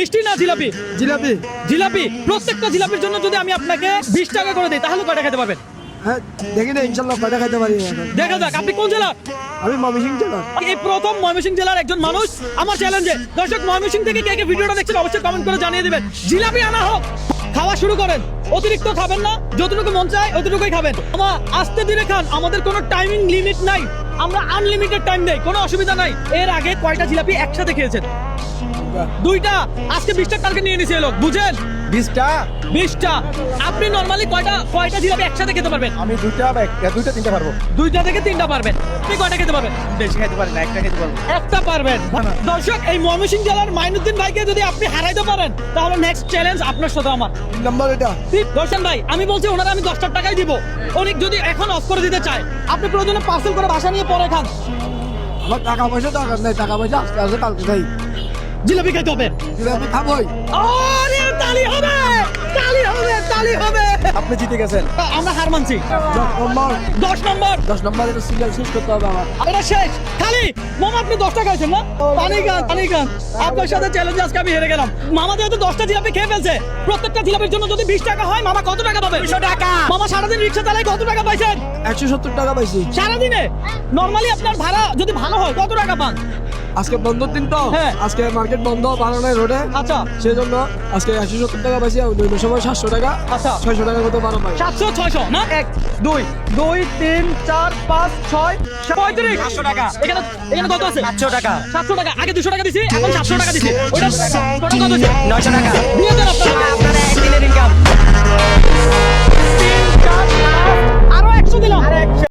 মিষ্টি না জিলাপি? জিলাপি। জিলাপি। প্রত্যেকটা জিলাপির জন্য যদি আমি আপনাকে 20 টাকা করে দিই তাহলে কয়টা খেতে পারবেন? হ্যাঁ দেখি না ইনশাল্লাহ কয়টা খাইতে পারি এখন। দেখা যাক। আপনি কোন জেলা? আমি ময়মনসিংহ জেলা। এই প্রথম ময়মনসিংহ জেলার একজন মানুষ আমার চ্যালেঞ্জে। দর্শক ময়মনসিংহ থেকে কে কে ভিডিওটা দেখছেন অবশ্যই কমেন্ট করে জানিয়ে দিবেন। জিলাপি আনা হোক, খাওয়া শুরু করেন। অতিরিক্ত খাবেন না, যতটুকু মন চায় অতটুকুই খাবেন। আমার আস্তে ধীরে খান, আমাদের কোনো টাইমিং লিমিট নাই, আমরা আনলিমিটেড টাইম দেই, কোনো অসুবিধা নাই। এর আগে কয়টা জিলাপি একসাথে খেয়েছেন? দুইটা। আজকে 20টা টার্গেট নিয়ে নিছে এই লোক, বুঝেন? 20টা। আপনি নরমালি কয়টা জিলাপি একসাথে খেতে পারবেন? আমি দুইটা তিনটা পারবো। 2টা থেকে 3টা পারবেন। আপনি কয়টা খেতে পারবেন? বেশি খাইতে পারি না, একটা খেতে পারবো। একটা পারবেন। দর্শক এই ময়মনসিংহ জেলার মাইনুদ্দিন ভাইকে যদি আপনি হারাইতে পারেন তাহলে নেক্সট চ্যালেঞ্জ আপনার সাথে আমার। 3 নাম্বার এটা। দর্শন ভাই আমি বলছি ওনারা আমি 10 টাকাই দিব। উনি যদি এখন অফ করে দিতে চায় আপনি প্রয়োজনে পার্সেল করে বাসা নিয়ে পরে খান। আমার টাকা পয়সা দরকার নাই, টাকা পয়সা আজকে আছে কালকে খাই। জিলাপি খাইতে হবে। জিলাপি খাবোই। আরে তালি হবে, তালি হবে, তালি হবে। আপনি জিতে গেছেন। আমরা হার মানছি। 10 নম্বর। 10 নাম্বার এটা সিরিয়াল শেষ করতে হবে আমার। এটা শেষ। খালি মামা আপনি 10 টাকা খাইছেন না? পানি খান, পানি খান। আপনার সাথে চ্যালেঞ্জ আজকে আমি হেরে গেলাম। মামা যেহেতু 10টা জিলাপি খেয়ে ফেলছে, প্রত্যেকটা জিলাপির জন্য যদি 20 টাকা হয় মামা কত টাকা পাবে? 200 টাকা। মামা সারাদিন রিকশা চালায় কত টাকা পাইছেন? 170 টাকা পাইছি সারাদিনে নরমালি আপনার ভাড়া যদি ভালো হয় কত টাকা পান? আজকে বন্ধর দিন তো, হ্যাঁ। আজকে মার্কেট বন্ধ, ভালো নাই রোডে। আচ্ছা সেই জন্য আজকে 170 টাকা পাইছি, আর অন্য সময় 700 টাকা। আচ্ছা 600 টাকার মতো ভাড়া পাই। 700 600 না? 1 2 2 3 4 5 6 35 700 টাকা। এখানে কত আছে? 700 টাকা। 700 টাকা। আগে 200 টাকা দিছি, এখন 700 টাকা দিছি। ওটা টোটাল কত হচ্ছে? 900 টাকা। দিয়ে দেন আপনারা একদিনের ইনকাম। 3 4 আরো 100 দিলাম।